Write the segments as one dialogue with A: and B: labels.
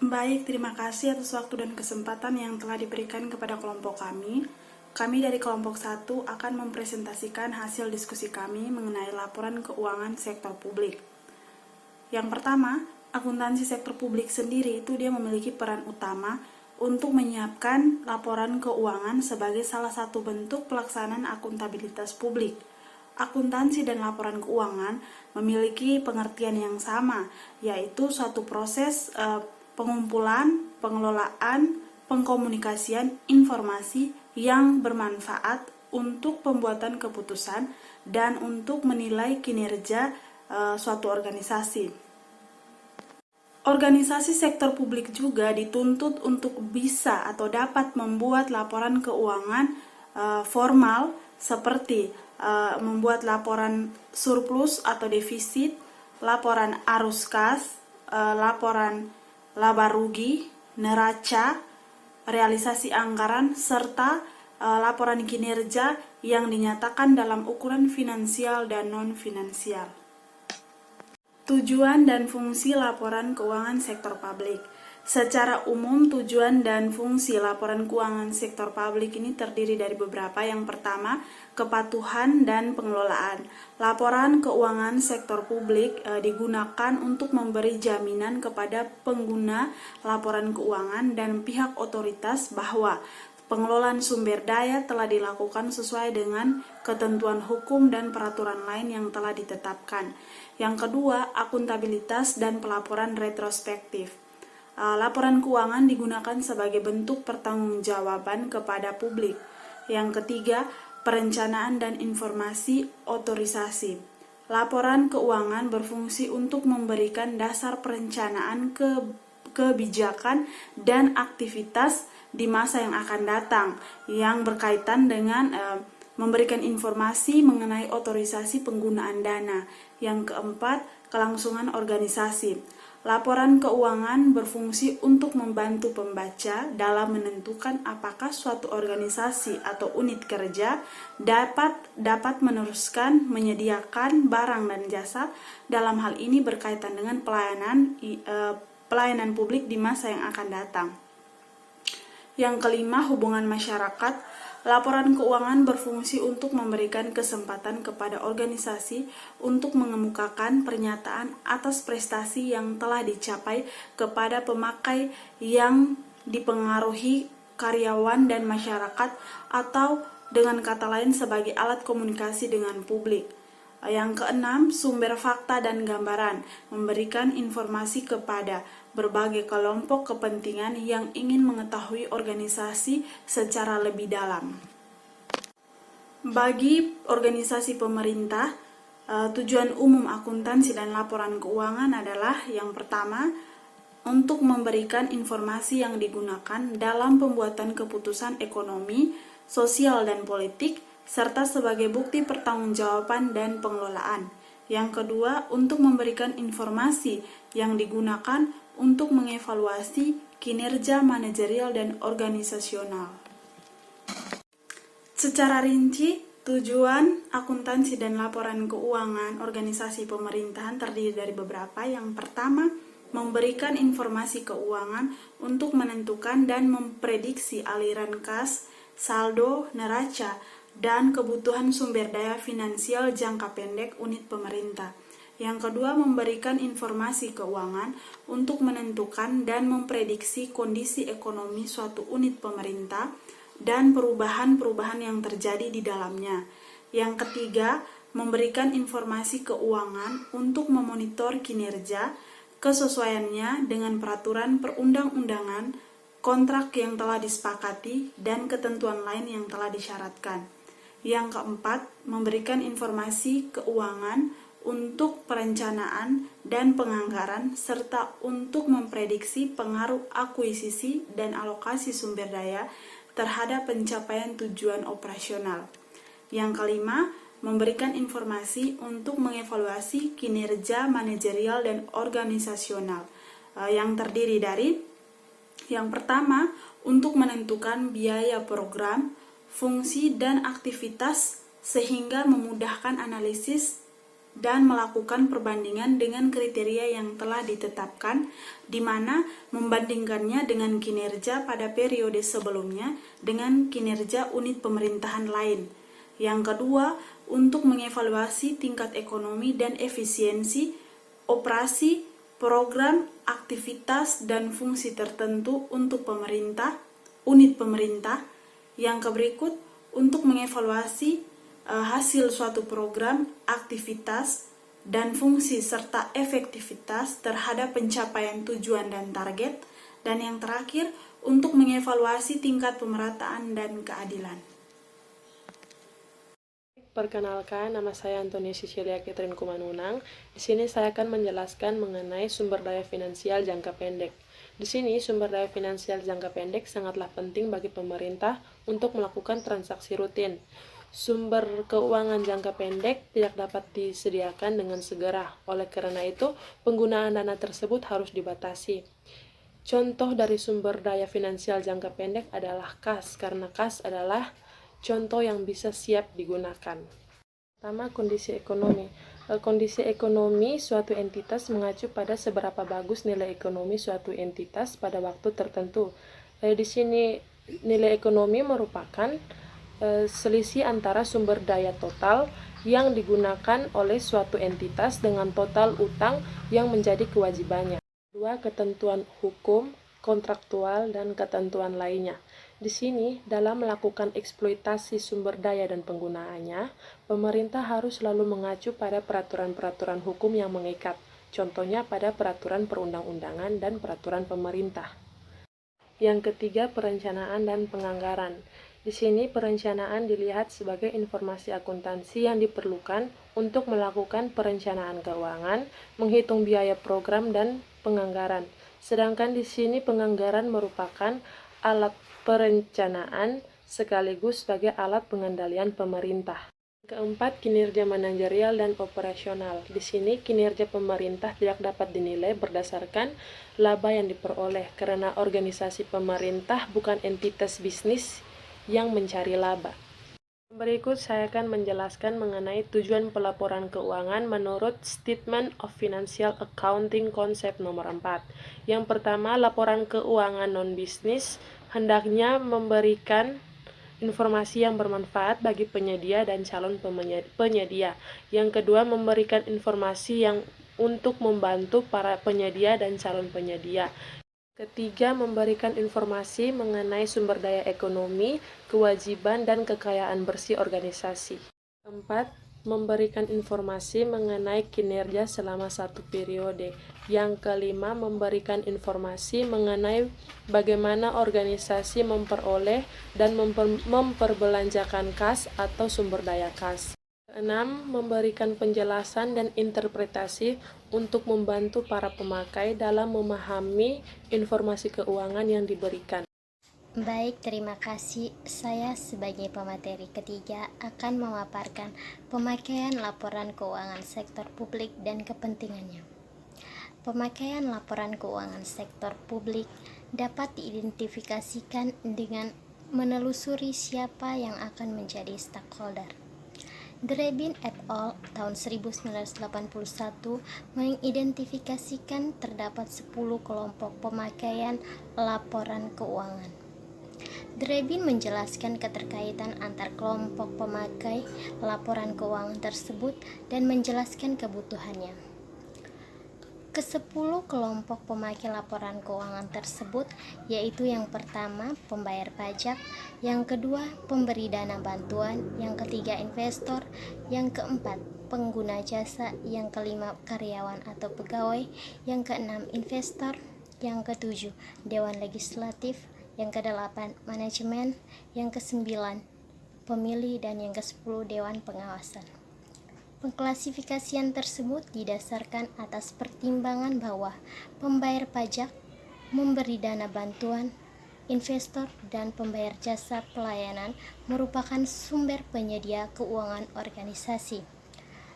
A: Baik, terima kasih atas waktu dan kesempatan yang telah diberikan kepada kelompok kami. Kami dari kelompok 1 akan mempresentasikan hasil diskusi kami mengenai laporan keuangan sektor publik. Yang pertama, akuntansi sektor publik sendiri itu dia memiliki peran utama untuk menyiapkan laporan keuangan sebagai salah satu bentuk pelaksanaan akuntabilitas publik. Akuntansi dan laporan keuangan memiliki pengertian yang sama, yaitu suatu proses pengumpulan, pengelolaan, pengkomunikasian informasi yang bermanfaat untuk pembuatan keputusan dan untuk menilai kinerja suatu organisasi. Organisasi sektor publik juga dituntut untuk bisa atau dapat membuat laporan keuangan formal seperti membuat laporan surplus atau defisit, laporan arus kas, laporan laba rugi, neraca, realisasi anggaran, serta laporan kinerja yang dinyatakan dalam ukuran finansial dan non-finansial. Tujuan dan fungsi laporan keuangan sektor publik. Secara umum, tujuan dan fungsi laporan keuangan sektor publik ini terdiri dari beberapa. Yang pertama, kepatuhan dan pengelolaan. Laporan keuangan sektor publik digunakan untuk memberi jaminan kepada pengguna laporan keuangan dan pihak otoritas bahwa pengelolaan sumber daya telah dilakukan sesuai dengan ketentuan hukum dan peraturan lain yang telah ditetapkan. Yang kedua, akuntabilitas dan pelaporan retrospektif. Laporan keuangan digunakan sebagai bentuk pertanggungjawaban kepada publik. Yang ketiga, perencanaan dan informasi otorisasi. Laporan keuangan berfungsi untuk memberikan dasar perencanaan kebijakan dan aktivitas di masa yang akan datang yang berkaitan dengan memberikan informasi mengenai otorisasi penggunaan dana. Yang keempat, kelangsungan organisasi. Laporan keuangan berfungsi untuk membantu pembaca dalam menentukan apakah suatu organisasi atau unit kerja dapat meneruskan menyediakan barang dan jasa, dalam hal ini berkaitan dengan pelayanan publik di masa yang akan datang. Yang kelima, hubungan masyarakat. Laporan keuangan berfungsi untuk memberikan kesempatan kepada organisasi untuk mengemukakan pernyataan atas prestasi yang telah dicapai kepada pemakai yang dipengaruhi karyawan dan masyarakat, atau dengan kata lain sebagai alat komunikasi dengan publik. Yang keenam, sumber fakta dan gambaran, memberikan informasi kepada berbagai kelompok kepentingan yang ingin mengetahui organisasi secara lebih dalam. Bagi organisasi pemerintah, tujuan umum akuntansi dan laporan keuangan adalah yang pertama, untuk memberikan informasi yang digunakan dalam pembuatan keputusan ekonomi, sosial, dan politik, serta sebagai bukti pertanggungjawaban dan pengelolaan. Yang kedua, untuk memberikan informasi yang digunakan untuk mengevaluasi kinerja manajerial dan organisasional. Secara rinci, tujuan akuntansi dan laporan keuangan organisasi pemerintahan terdiri dari beberapa. Yang pertama, memberikan informasi keuangan untuk menentukan dan memprediksi aliran kas, saldo, neraca, dan kebutuhan sumber daya finansial jangka pendek unit pemerintah. Yang kedua, memberikan informasi keuangan untuk menentukan dan memprediksi kondisi ekonomi suatu unit pemerintah dan perubahan-perubahan yang terjadi di dalamnya. Yang ketiga, memberikan informasi keuangan untuk memonitor kinerja, kesesuaiannya dengan peraturan perundang-undangan, kontrak yang telah disepakati, dan ketentuan lain yang telah disyaratkan. Yang keempat, memberikan informasi keuangan untuk perencanaan dan penganggaran, serta untuk memprediksi pengaruh akuisisi dan alokasi sumber daya terhadap pencapaian tujuan operasional. Yang kelima, memberikan informasi untuk mengevaluasi kinerja manajerial dan organisasional, yang terdiri dari yang pertama, untuk menentukan biaya program, fungsi, dan aktivitas sehingga memudahkan analisis dan melakukan perbandingan dengan kriteria yang telah ditetapkan, di mana membandingkannya dengan kinerja pada periode sebelumnya dengan kinerja unit pemerintahan lain. Yang kedua, untuk mengevaluasi tingkat ekonomi dan efisiensi operasi, program, aktivitas, dan fungsi tertentu untuk pemerintah, unit pemerintah. Yang berikut, untuk mengevaluasi hasil suatu program, aktivitas, dan fungsi serta efektivitas terhadap pencapaian tujuan dan target. Dan yang terakhir, untuk mengevaluasi tingkat pemerataan dan keadilan.
B: Perkenalkan, nama saya Antoni Sicilia Catherine Kumanunang. Di sini saya akan menjelaskan mengenai sumber daya finansial jangka pendek. Di sini, sumber daya finansial jangka pendek sangatlah penting bagi pemerintah untuk melakukan transaksi rutin. Sumber keuangan jangka pendek tidak dapat disediakan dengan segera. Oleh karena itu, penggunaan dana tersebut harus dibatasi. Contoh dari sumber daya finansial jangka pendek adalah kas, karena kas adalah contoh yang bisa siap digunakan. Pertama, kondisi ekonomi. Kondisi ekonomi suatu entitas mengacu pada seberapa bagus nilai ekonomi suatu entitas pada waktu tertentu. Di sini nilai ekonomi merupakan selisih antara sumber daya total yang digunakan oleh suatu entitas dengan total utang yang menjadi kewajibannya. Dua, ketentuan hukum, kontraktual, dan ketentuan lainnya. Di sini, dalam melakukan eksploitasi sumber daya dan penggunaannya, pemerintah harus selalu mengacu pada peraturan-peraturan hukum yang mengikat, contohnya pada peraturan perundang-undangan dan peraturan pemerintah. Yang ketiga, perencanaan dan penganggaran. Di sini, perencanaan dilihat sebagai informasi akuntansi yang diperlukan untuk melakukan perencanaan keuangan, menghitung biaya program, dan penganggaran. Sedangkan di sini penganggaran merupakan alat perencanaan sekaligus sebagai alat pengendalian pemerintah. Keempat, kinerja manajerial dan operasional. Di sini, kinerja pemerintah tidak dapat dinilai berdasarkan laba yang diperoleh, karena organisasi pemerintah bukan entitas bisnis yang mencari laba. Berikut saya akan menjelaskan mengenai tujuan pelaporan keuangan menurut Statement of Financial Accounting konsep nomor 4. Yang pertama, laporan keuangan non-bisnis hendaknya memberikan informasi yang bermanfaat bagi penyedia dan calon penyedia. Yang kedua, memberikan informasi yang untuk membantu para penyedia dan calon penyedia. Ketiga, memberikan informasi mengenai sumber daya ekonomi, kewajiban, dan kekayaan bersih organisasi. Keempat, memberikan informasi mengenai kinerja selama satu periode. Yang kelima, memberikan informasi mengenai bagaimana organisasi memperoleh dan memperbelanjakan kas atau sumber daya kas. Keenam, memberikan penjelasan dan interpretasi untuk membantu para pemakai dalam memahami informasi keuangan yang diberikan.
C: Baik, terima kasih. Saya sebagai pemateri ketiga akan memaparkan pemakaian laporan keuangan sektor publik dan kepentingannya. Pemakaian laporan keuangan sektor publik dapat diidentifikasikan dengan menelusuri siapa yang akan menjadi stakeholder. Drebin et al. Tahun 1981 mengidentifikasikan terdapat 10 kelompok pemakaian laporan keuangan. Drebin menjelaskan keterkaitan antar kelompok pemakai laporan keuangan tersebut dan menjelaskan kebutuhannya. Ke-10 kelompok pemakai laporan keuangan tersebut yaitu yang pertama pembayar pajak, yang kedua pemberi dana bantuan, yang ketiga investor, yang keempat pengguna jasa, yang kelima karyawan atau pegawai, yang keenam investor, yang ketujuh dewan legislatif, yang kedelapan manajemen, yang kesembilan pemilih, dan yang ke-10 dewan pengawasan. Pengklasifikasian tersebut didasarkan atas pertimbangan bahwa pembayar pajak, memberi dana bantuan, investor, dan pembayar jasa pelayanan merupakan sumber penyedia keuangan organisasi.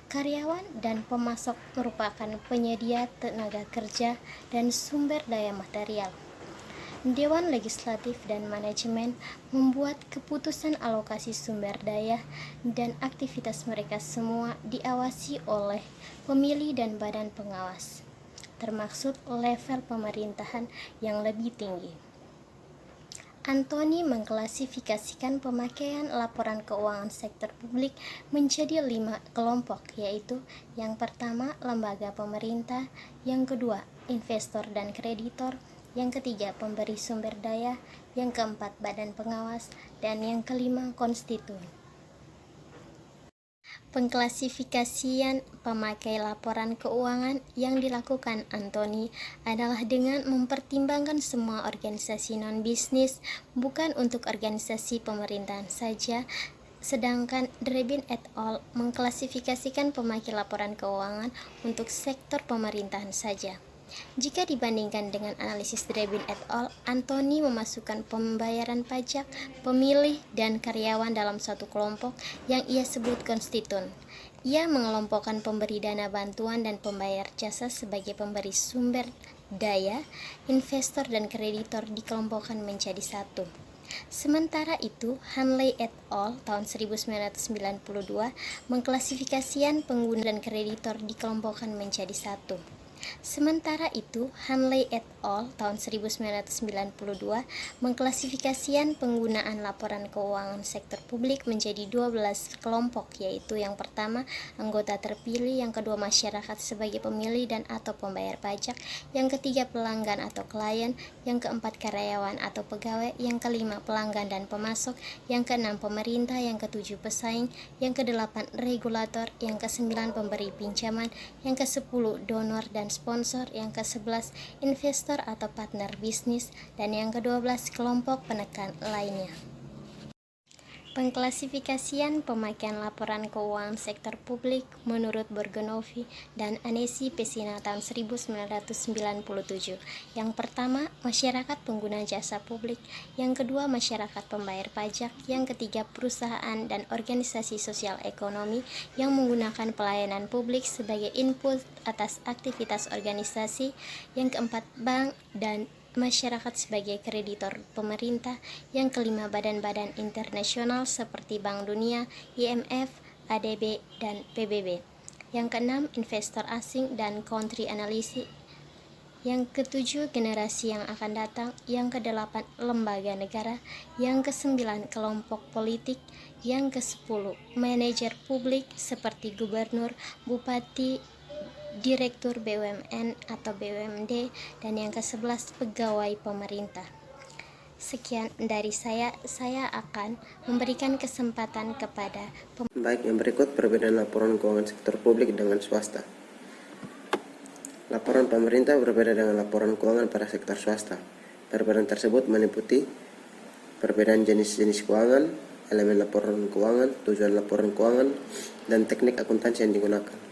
C: Karyawan dan pemasok merupakan penyedia tenaga kerja dan sumber daya material. Dewan Legislatif dan Manajemen membuat keputusan alokasi sumber daya dan aktivitas mereka semua diawasi oleh pemilih dan badan pengawas, termasuk level pemerintahan yang lebih tinggi. Anthony mengklasifikasikan pemakaian laporan keuangan sektor publik menjadi 5 kelompok, yaitu yang pertama lembaga pemerintah, yang kedua investor dan kreditor, yang ketiga pemberi sumber daya, yang keempat badan pengawas, dan yang kelima konstituen. Pengklasifikasian pemakai laporan keuangan yang dilakukan Anthony adalah dengan mempertimbangkan semua organisasi non-bisnis, bukan untuk organisasi pemerintahan saja, sedangkan Drebin et al. Mengklasifikasikan pemakai laporan keuangan untuk sektor pemerintahan saja. Jika dibandingkan dengan analisis Drebin et al., Anthony memasukkan pembayaran pajak, pemilih, dan karyawan dalam satu kelompok yang ia sebut konstituen. Ia mengelompokkan pemberi dana bantuan dan pembayar jasa sebagai pemberi sumber daya, investor, dan kreditor dikelompokkan menjadi satu. Sementara itu, Hanley et al. Tahun 1992 mengklasifikasikan pengguna dan kreditor dikelompokkan menjadi satu. Sementara itu, Hanley et al. Tahun 1992 mengklasifikasikan penggunaan laporan keuangan sektor publik menjadi 12 kelompok, yaitu yang pertama, anggota terpilih, yang kedua, masyarakat sebagai pemilih dan atau pembayar pajak, yang ketiga, pelanggan atau klien, yang keempat, karyawan atau pegawai, yang kelima, pelanggan dan pemasok, yang keenam, pemerintah, yang ketujuh, pesaing, yang kedelapan, regulator, yang kesembilan, pemberi pinjaman, yang kesepuluh, donor dan sponsor, yang ke-11 investor atau partner bisnis, dan yang ke-12 kelompok penekan lainnya. Pengklasifikasian pemakaian laporan keuangan sektor publik menurut Borgonovi dan Anesi Pesina tahun 1997. Yang pertama, masyarakat pengguna jasa publik, yang kedua, masyarakat pembayar pajak, yang ketiga, perusahaan dan organisasi sosial ekonomi yang menggunakan pelayanan publik sebagai input atas aktivitas organisasi, yang keempat, bank dan masyarakat sebagai kreditor pemerintah, yang kelima, badan-badan internasional seperti Bank Dunia, IMF, ADB, dan PBB, yang keenam, investor asing dan country analysis, yang ketujuh, generasi yang akan datang, yang kedelapan, lembaga negara, yang kesembilan, kelompok politik, yang kesepuluh, manajer publik seperti gubernur, bupati, direktur BUMN atau BUMD, dan yang ke-11, pegawai pemerintah. Sekian dari saya akan memberikan kesempatan kepada
D: Baik, yang berikut perbedaan laporan keuangan sektor publik dengan swasta. Laporan pemerintah berbeda dengan laporan keuangan pada sektor swasta. Perbedaan tersebut meliputi perbedaan jenis-jenis keuangan, elemen laporan keuangan, tujuan laporan keuangan, dan teknik akuntansi yang digunakan.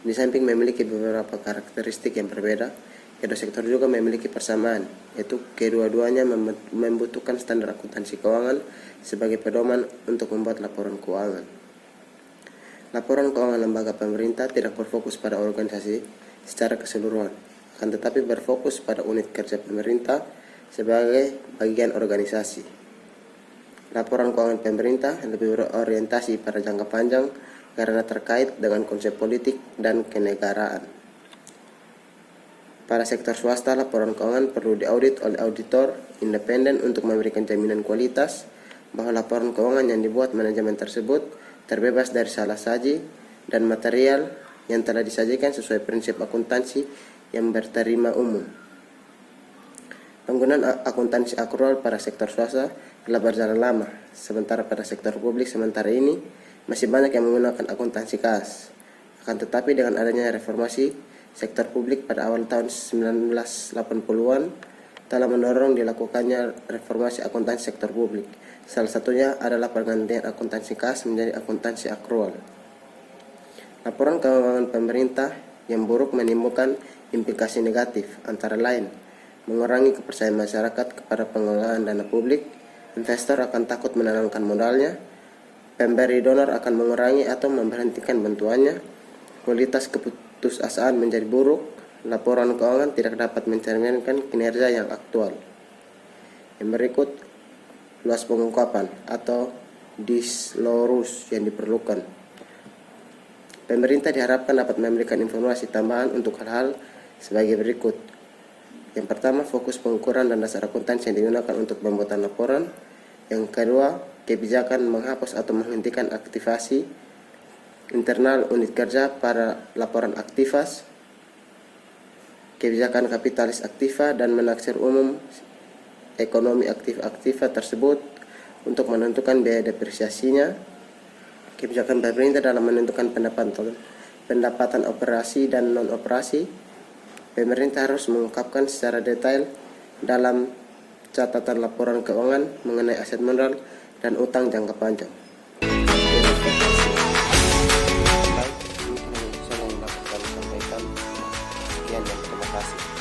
D: Di samping memiliki beberapa karakteristik yang berbeda, kedua sektor juga memiliki persamaan, yaitu kedua-duanya membutuhkan standar akuntansi keuangan sebagai pedoman untuk membuat laporan keuangan. Laporan keuangan lembaga pemerintah tidak berfokus pada organisasi secara keseluruhan, akan tetapi berfokus pada unit kerja pemerintah sebagai bagian organisasi. Laporan keuangan pemerintah lebih berorientasi pada jangka panjang karena terkait dengan konsep politik dan kenegaraan. Pada sektor swasta, laporan keuangan perlu diaudit oleh auditor independen untuk memberikan jaminan kualitas bahwa laporan keuangan yang dibuat manajemen tersebut terbebas dari salah saji dan material yang telah disajikan sesuai prinsip akuntansi yang berterima umum. Penggunaan akuntansi akrual pada sektor swasta telah berjalan lama, sementara pada sektor publik sementara ini masih banyak yang menggunakan akuntansi kas. Akan tetapi dengan adanya reformasi sektor publik pada awal tahun 1980-an telah mendorong dilakukannya reformasi akuntansi sektor publik. Salah satunya adalah pergantian akuntansi kas menjadi akuntansi akrual. Laporan keuangan pemerintah yang buruk menimbulkan implikasi negatif, antara lain mengurangi kepercayaan masyarakat kepada pengelolaan dana publik, investor akan takut menanamkan modalnya, pemberi donor akan mengurangi atau memberhentikan bantuannya, kualitas keputusasaan menjadi buruk, laporan keuangan tidak dapat mencerminkan kinerja yang aktual. Yang berikut, luas pengungkapan atau disclosure yang diperlukan. Pemerintah diharapkan dapat memberikan informasi tambahan untuk hal-hal sebagai berikut. Yang pertama, fokus pengukuran dan dasar akuntansi yang digunakan untuk pembuatan laporan. Yang kedua, kebijakan menghapus atau menghentikan aktivasi internal unit kerja pada laporan aktivas, kebijakan kapitalis aktiva dan menaksir umum ekonomi aktiva tersebut untuk menentukan biaya depresiasinya, kebijakan pemerintah dalam menentukan pendapatan operasi dan non-operasi. Pemerintah harus mengungkapkan secara detail dalam catatan laporan keuangan mengenai aset mineral dan utang jangka panjang. Sekian dan terima kasih.